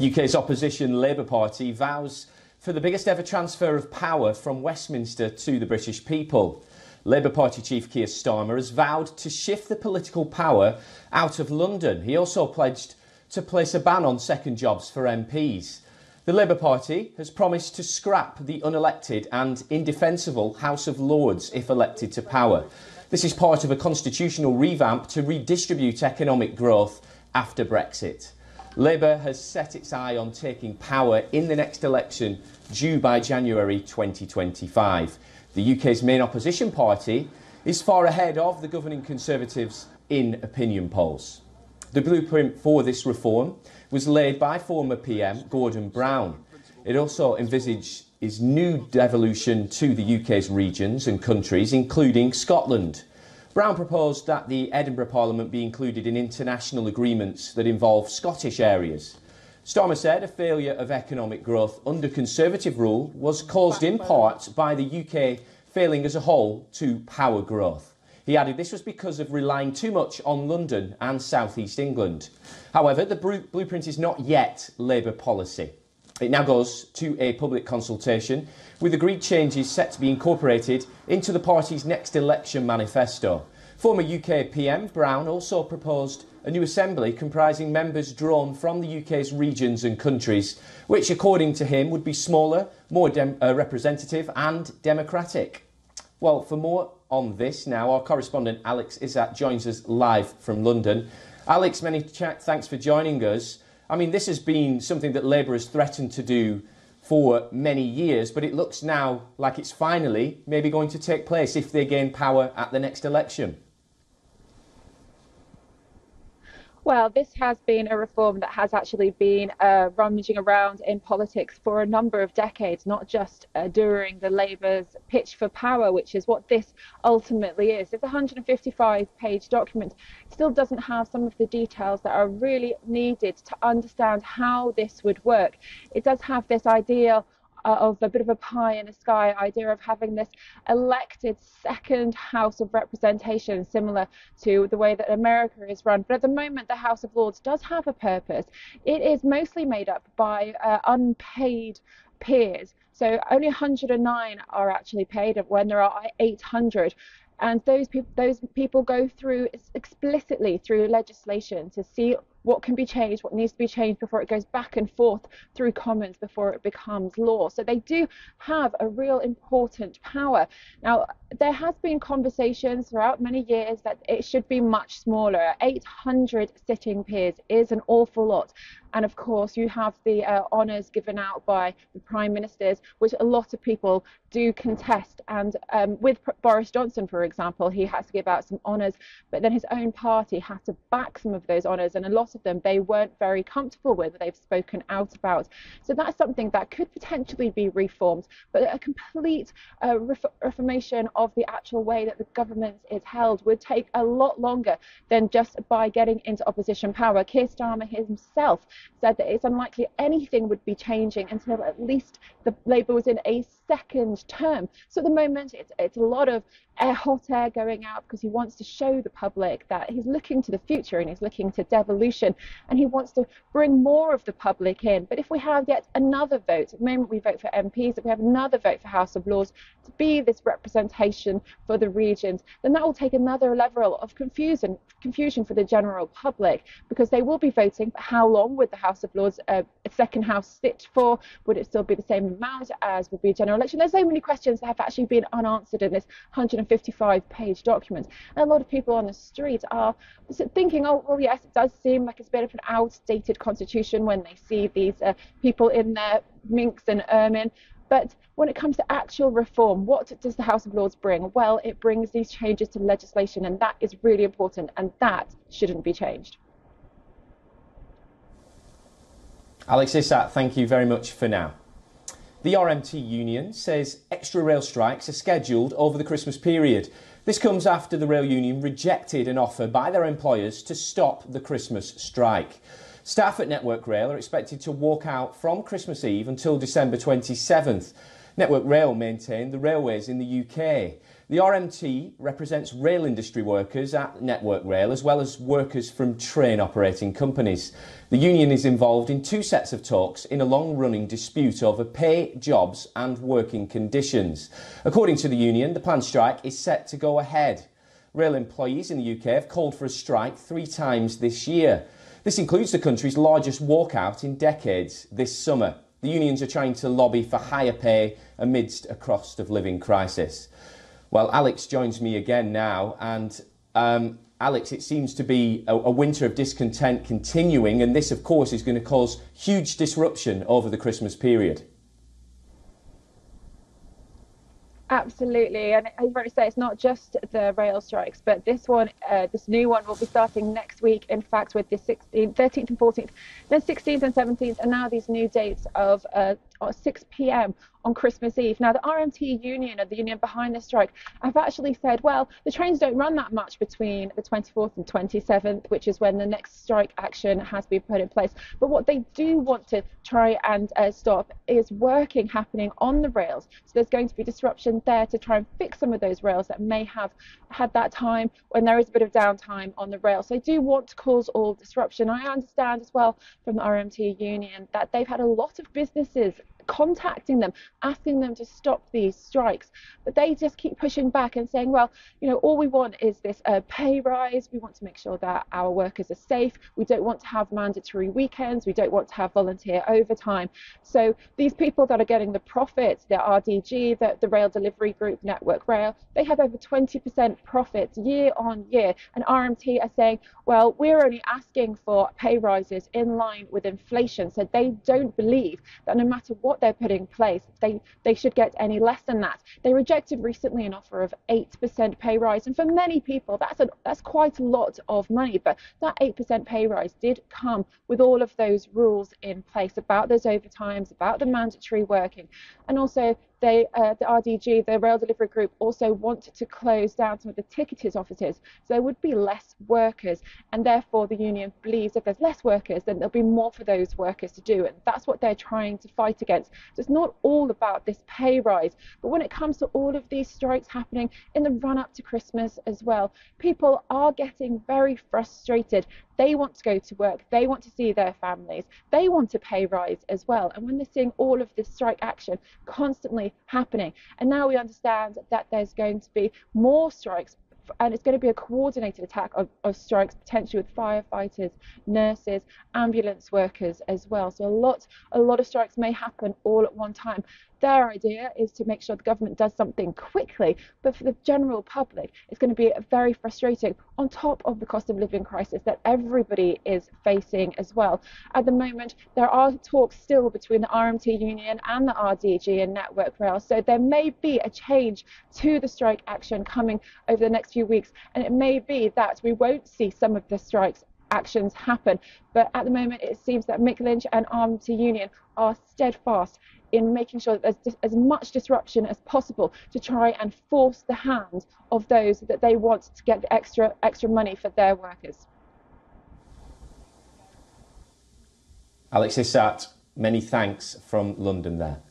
UK's opposition Labour Party vows for the biggest ever transfer of power from Westminster to the British people. Labour Party Chief Keir Starmer has vowed to shift the political power out of London. He also pledged to place a ban on second jobs for MPs. The Labour Party has promised to scrap the unelected and indefensible House of Lords if elected to power. This is part of a constitutional revamp to redistribute economic growth after Brexit. Labour has set its eye on taking power in the next election due by January 2025. The UK's main opposition party is far ahead of the governing Conservatives in opinion polls. The blueprint for this reform was laid by former PM Gordon Brown. It also envisages new devolution to the UK's regions and countries, including Scotland. Brown proposed that the Edinburgh Parliament be included in international agreements that involve Scottish areas. Starmer said a failure of economic growth under Conservative rule was caused in part by the UK failing as a whole to power growth. He added this was because of relying too much on London and South East England. However, the blueprint is not yet Labour policy. It now goes to a public consultation, with agreed changes set to be incorporated into the party's next election manifesto. Former UK PM Brown also proposed a new assembly comprising members drawn from the UK's regions and countries, which, according to him, would be smaller, more representative and democratic. Well, for more on this now, our correspondent Alex Izzat joins us live from London. Alex, many thanks for joining us. I mean, this has been something that Labour has threatened to do for many years, but it looks now like it's finally maybe going to take place if they gain power at the next election. Well, this has been a reform that has actually been rummaging around in politics for a number of decades, not just during the Labour's pitch for power, which is what this ultimately is. It's a 155-page document. It still doesn't have some of the details that are really needed to understand how this would work. It does have this idea of a bit of a pie in the sky idea of having this elected second House of Representation, similar to the way that America is run. But at the moment, the House of Lords does have a purpose. It is mostly made up by unpaid peers. So only 109 are actually paid when there are 800. And those people go through explicitly through legislation to see what can be changed, what needs to be changed before it goes back and forth through Commons before it becomes law. So they do have a real important power. Now, there has been conversations throughout many years that it should be much smaller. 800 sitting peers is an awful lot. And of course, you have the honours given out by the Prime Ministers, which a lot of people do contest. And with Boris Johnson, for example, he has to give out some honours, but then his own party has to back some of those honours. And a lot of them they weren't very comfortable with, they've spoken out about. So that's something that could potentially be reformed. But a complete reformation of the actual way that the government is held would take a lot longer than just by getting into opposition power. Keir Starmer himself said that it's unlikely anything would be changing until at least the Labour was in a second term. So at the moment, it's a lot of hot air going out because he wants to show the public that he's looking to the future and he's looking to devolution and he wants to bring more of the public in. But if we have yet another vote, at the moment we vote for MPs, if we have another vote for House of Lords to be this representation for the regions, then that will take another level of confusion for the general public, because they will be voting for how long would the House of Lords, a second house, sit for? Would it still be the same amount as would be a general election? There's so many questions that have actually been unanswered in this 155-page document. And a lot of people on the street are thinking, oh, well, yes, it does seem like it's a bit of an outdated constitution when they see these people in their minks and ermine. But when it comes to actual reform, what does the House of Lords bring? Well, it brings these changes to legislation, and that is really important, and that shouldn't be changed. Alex Izzat, thank you very much for now. The RMT union says extra rail strikes are scheduled over the Christmas period. This comes after the rail union rejected an offer by their employers to stop the Christmas strike. Staff at Network Rail are expected to walk out from Christmas Eve until December 27th. Network Rail maintain the railways in the UK. The RMT represents rail industry workers at Network Rail as well as workers from train operating companies. The union is involved in two sets of talks in a long-running dispute over pay, jobs and working conditions. According to the union, the planned strike is set to go ahead. Rail employees in the UK have called for a strike 3 times this year. This includes the country's largest walkout in decades this summer. The unions are trying to lobby for higher pay amidst a cost of living crisis. Well, Alex joins me again now, and Alex, it seems to be a winter of discontent continuing, and this, of course, is going to cause huge disruption over the Christmas period. Absolutely, and as you've already said, it's not just the rail strikes, but this new one will be starting next week, in fact, with the 13th and 14th, then 16th and 17th, and now these new dates of 6 p.m. on Christmas Eve. Now, the RMT union, or the union behind the strike, have actually said, well, the trains don't run that much between the 24th and 27th, which is when the next strike action has been put in place. But what they do want to try and stop is working happening on the rails. So there's going to be disruption there to try and fix some of those rails that may have had that time when there is a bit of downtime on the rail. So they do want to cause all disruption. I understand as well from the RMT union that they've had a lot of businesses contacting them, asking them to stop these strikes, but they just keep pushing back and saying, well, you know, all we want is this pay rise. We want to make sure that our workers are safe. We don't want to have mandatory weekends. We don't want to have volunteer overtime. So these people that are getting the profits, the RDG, the Rail Delivery Group, Network Rail, they have over 20% profits year on year, and RMT are saying, well, we're only asking for pay rises in line with inflation. So they don't believe that no matter what they're putting in place, they should get any less than that. They rejected recently an offer of 8% pay rise, and for many people that's quite a lot of money, but that 8% pay rise did come with all of those rules in place about those overtimes, about the mandatory working, and also the RDG, the Rail Delivery Group, also wanted to close down some of the ticketed offices, so there would be less workers, and therefore the union believes if there's less workers, then there'll be more for those workers to do, and that's what they're trying to fight against. So it's not all about this pay rise, but when it comes to all of these strikes happening in the run-up to Christmas as well, people are getting very frustrated. They want to go to work, they want to see their families, they want a pay rise as well, and when they're seeing all of this strike action constantly happening, and now we understand that there's going to be more strikes, and it's going to be a coordinated attack of strikes, potentially with firefighters, nurses, ambulance workers as well. So a lot of strikes may happen all at one time. Their idea is to make sure the government does something quickly, but for the general public, it's going to be very frustrating on top of the cost of living crisis that everybody is facing as well. At the moment, there are talks still between the RMT union and the RDG and Network Rail, so there may be a change to the strike action coming over the next few weeks, and it may be that we won't see some of the strikes actions happen, but at the moment it seems that Mick Lynch and RMT union are steadfast in making sure that there's as much disruption as possible to try and force the hand of those that they want to get the extra money for their workers. Alex Issat, many thanks from London there.